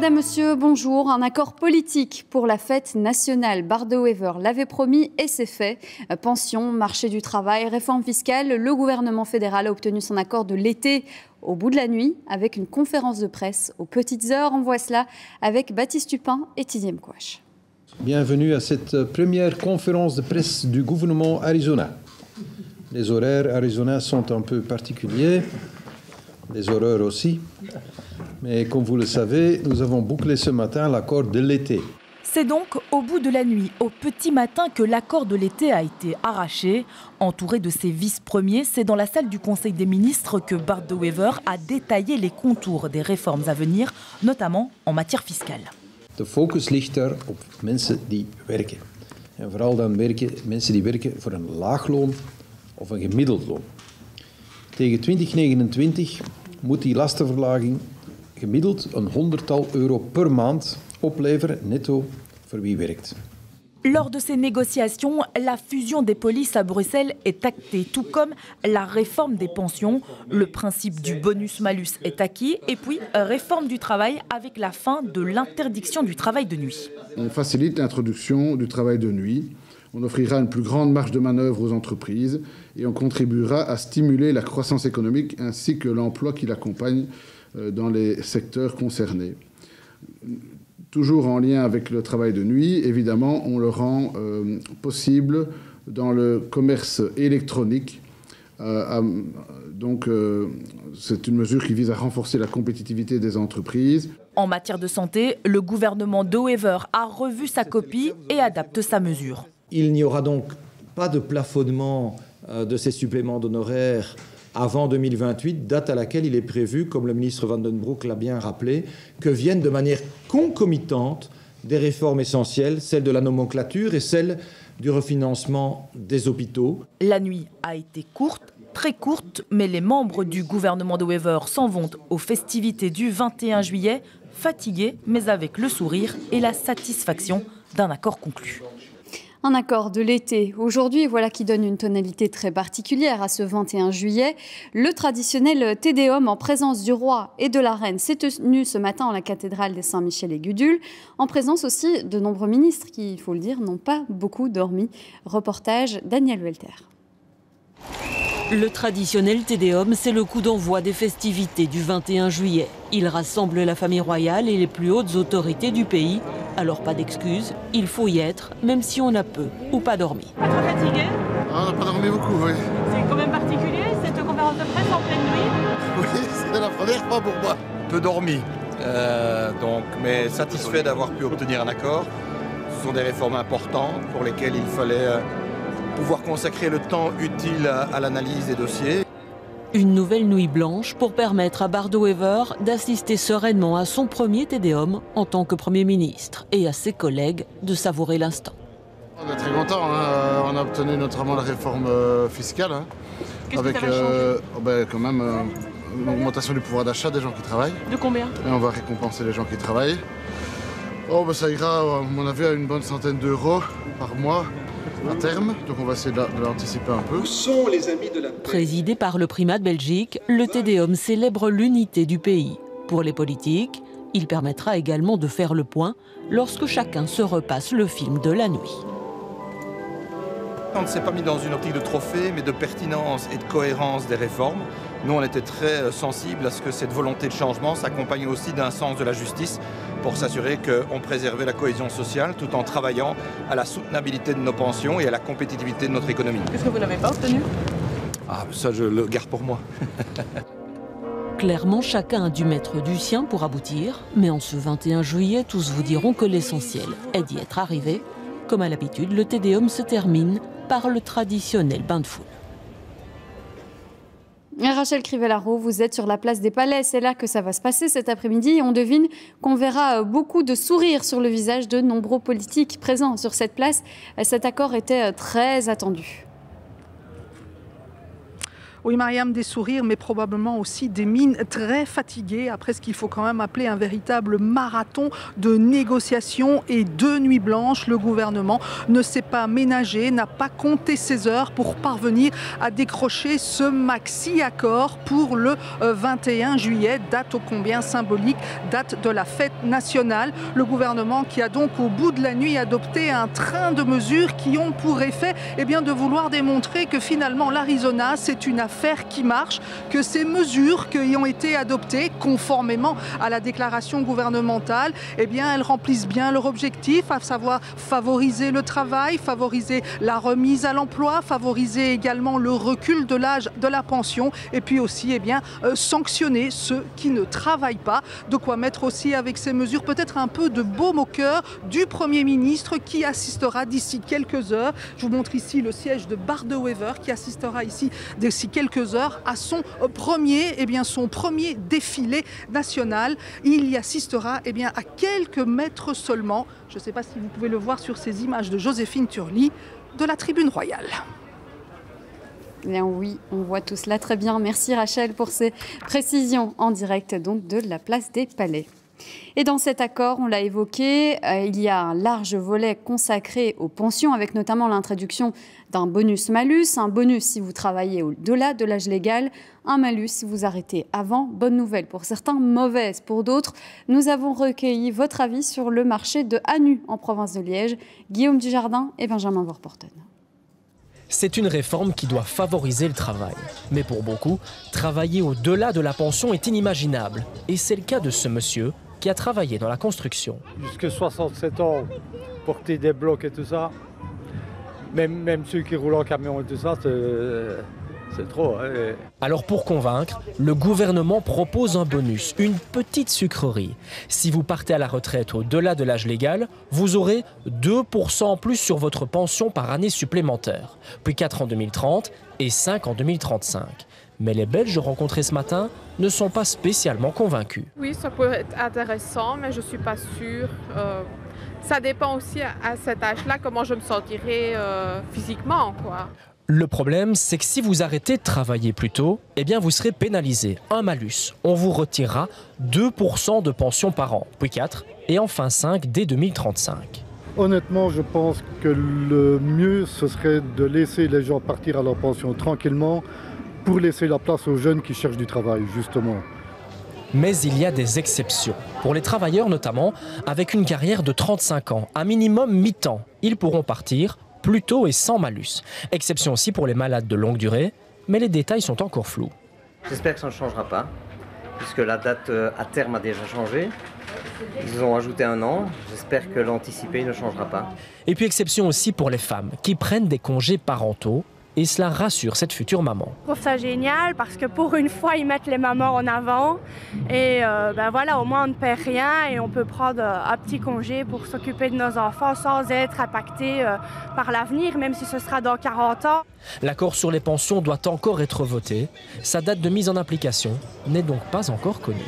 Madame, Monsieur, bonjour. Un accord politique pour la fête nationale. Bardo-Wever l'avait promis et c'est fait. Pension, marché du travail, réforme fiscale. Le gouvernement fédéral a obtenu son accord de l'été au bout de la nuit avec une conférence de presse aux petites heures. On voit cela avec Baptiste Tupin et Tiziam Kouache. Bienvenue à cette première conférence de presse du gouvernement Arizona. Les horaires Arizona sont un peu particuliers, les horreurs aussi. Mais comme vous le savez, nous avons bouclé ce matin l'accord de l'été. C'est donc au bout de la nuit, au petit matin, que l'accord de l'été a été arraché. Entouré de ses vice-premiers, c'est dans la salle du Conseil des ministres que Bardo-Wever a détaillé les contours des réformes à venir, notamment en matière fiscale. De focus ligt er op mensen die werken. En vooral dan mensen die werken voor een laag loon of een gemiddeld loon. Tegen 2029 moet die lastenverlaging gemiddeld een honderdtal euro per maand opleveren, netto, voor wie werkt. Lors de ces négociations, la fusion des polices à Bruxelles est actée, tout comme la réforme des pensions. Le principe du bonus-malus est acquis. Et puis, réforme du travail avec la fin de l'interdiction du travail de nuit. On facilite l'introduction du travail de nuit. On offrira une plus grande marge de manœuvre aux entreprises et on contribuera à stimuler la croissance économique ainsi que l'emploi qui l'accompagne dans les secteurs concernés. Toujours en lien avec le travail de nuit, évidemment, on le rend possible dans le commerce électronique. Donc, c'est une mesure qui vise à renforcer la compétitivité des entreprises. En matière de santé, le gouvernement de Wever a revu sa copie et adapte sa mesure. Il n'y aura donc pas de plafonnement de ces suppléments d'honoraires avant 2028, date à laquelle il est prévu, comme le ministre Van den Broek l'a bien rappelé, que viennent de manière concomitante des réformes essentielles, celle de la nomenclature et celle du refinancement des hôpitaux. La nuit a été courte, très courte, mais les membres du gouvernement de Wever s'en vont aux festivités du 21 juillet, fatigués, mais avec le sourire et la satisfaction d'un accord conclu. Un accord de l'été aujourd'hui, voilà qui donne une tonalité très particulière à ce 21 juillet. Le traditionnel Te Deum en présence du roi et de la reine s'est tenu ce matin en la cathédrale des Saint-Michel et Gudule, en présence aussi de nombreux ministres qui, il faut le dire, n'ont pas beaucoup dormi. Reportage Daniel Welter. Le traditionnel Te Deum, c'est le coup d'envoi des festivités du 21 juillet. Il rassemble la famille royale et les plus hautes autorités du pays. Alors pas d'excuses, il faut y être, même si on a peu ou pas dormi. Pas trop fatigué? On n'a pas dormi beaucoup, oui. C'est quand même particulier cette conférence de presse en pleine nuit? Oui, c'est la première fois pour moi. Peu dormi, mais satisfait d'avoir pu obtenir un accord. Ce sont des réformes importantes pour lesquelles il fallait pouvoir consacrer le temps utile à l'analyse des dossiers. Une nouvelle nuit blanche pour permettre à Bardo-Wever d'assister sereinement à son premier Te Deum en tant que Premier ministre et à ses collègues de savourer l'instant. On est très contents, hein. On a obtenu notamment la réforme fiscale. Hein, Qu'est-ce que ça va changer? Quand même une augmentation du pouvoir d'achat des gens qui travaillent. De combien? Et on va récompenser les gens qui travaillent. Ça ira, à mon avis, à une bonne centaine d'euros par mois. À terme, donc on va essayer de l'anticiper un peu. Où sont les amis de la paix? Présidé par le primat de Belgique, le Te Deum célèbre l'unité du pays. Pour les politiques, il permettra également de faire le point lorsque chacun se repasse le film de la nuit. On ne s'est pas mis dans une optique de trophée, mais de pertinence et de cohérence des réformes. Nous, on était très sensibles à ce que cette volonté de changement s'accompagne aussi d'un sens de la justice pour s'assurer qu'on préservait la cohésion sociale tout en travaillant à la soutenabilité de nos pensions et à la compétitivité de notre économie. Qu'est-ce que vous n'avez pas obtenu? Ça, je le garde pour moi. Clairement, chacun a dû mettre du sien pour aboutir, mais en ce 21 juillet, tous vous diront que l'essentiel est d'y être arrivé. Comme à l'habitude, le Te Deum se termine par le traditionnel bain de foule. Rachel Crivellaro, vous êtes sur la place des Palais. C'est là que ça va se passer cet après-midi. On devine qu'on verra beaucoup de sourires sur le visage de nombreux politiques présents sur cette place. Cet accord était très attendu. Oui, Mariam, des sourires, mais probablement aussi des mines très fatiguées après ce qu'il faut quand même appeler un véritable marathon de négociations et de nuits blanches. Le gouvernement ne s'est pas ménagé, n'a pas compté ses heures pour parvenir à décrocher ce maxi-accord pour le 21 juillet, date ô combien symbolique, date de la fête nationale. Le gouvernement qui a donc au bout de la nuit adopté un train de mesures qui ont pour effet de vouloir démontrer que finalement l'Arizona c'est une affaire qui marche, que ces mesures qui ont été adoptées conformément à la déclaration gouvernementale, elles remplissent bien leur objectif, à savoir favoriser le travail, favoriser la remise à l'emploi, favoriser également le recul de l'âge de la pension et puis aussi sanctionner ceux qui ne travaillent pas. De quoi mettre aussi avec ces mesures peut-être un peu de baume au cœur du Premier ministre qui assistera d'ici quelques heures. Je vous montre ici le siège de Bard-de-Wever qui assistera ici d'ici quelques heures à son premier défilé national. Il y assistera à quelques mètres seulement. Je ne sais pas si vous pouvez le voir sur ces images de Joséphine Turly de la tribune royale. Bien oui, on voit tout cela très bien. Merci Rachel pour ces précisions en direct donc de la place des Palais. Et dans cet accord, on l'a évoqué, il y a un large volet consacré aux pensions, avec notamment l'introduction d'un bonus-malus, un bonus si vous travaillez au-delà de l'âge légal, un malus si vous arrêtez avant. Bonne nouvelle pour certains, mauvaise pour d'autres. Nous avons recueilli votre avis sur le marché de Hanu en province de Liège. Guillaume Dujardin et Benjamin Vorporten. C'est une réforme qui doit favoriser le travail. Mais pour beaucoup, travailler au-delà de la pension est inimaginable. Et c'est le cas de ce monsieur qui a travaillé dans la construction. Jusqu'à 67 ans, porter des blocs et tout ça, même ceux qui roulent en camion et tout ça, c'est trop. Hein. Alors pour convaincre, le gouvernement propose un bonus, une petite sucrerie. Si vous partez à la retraite au-delà de l'âge légal, vous aurez 2% en plus sur votre pension par année supplémentaire, puis 4 en 2030 et 5 en 2035. Mais les Belges rencontrés ce matin ne sont pas spécialement convaincus. Oui, ça peut être intéressant, mais je ne suis pas sûre. Ça dépend aussi à cet âge-là comment je me sentirai physiquement, quoi. Le problème, c'est que si vous arrêtez de travailler plus tôt, vous serez pénalisé. Un malus. On vous retirera 2% de pension par an, puis 4, et enfin 5 dès 2035. Honnêtement, je pense que le mieux, ce serait de laisser les gens partir à leur pension tranquillement pour laisser la place aux jeunes qui cherchent du travail, justement. Mais il y a des exceptions. Pour les travailleurs notamment, avec une carrière de 35 ans, un minimum mi-temps, ils pourront partir plus tôt et sans malus. Exception aussi pour les malades de longue durée, mais les détails sont encore flous. J'espère que ça ne changera pas, puisque la date à terme a déjà changé. Ils ont ajouté 1 an, j'espère que l'anticipé ne changera pas. Et puis exception aussi pour les femmes qui prennent des congés parentaux. Et cela rassure cette future maman. Je trouve ça génial parce que pour une fois, ils mettent les mamans en avant. Et voilà, au moins on ne perd rien et on peut prendre un petit congé pour s'occuper de nos enfants sans être impacté par l'avenir, même si ce sera dans 40 ans. L'accord sur les pensions doit encore être voté. Sa date de mise en application n'est donc pas encore connue.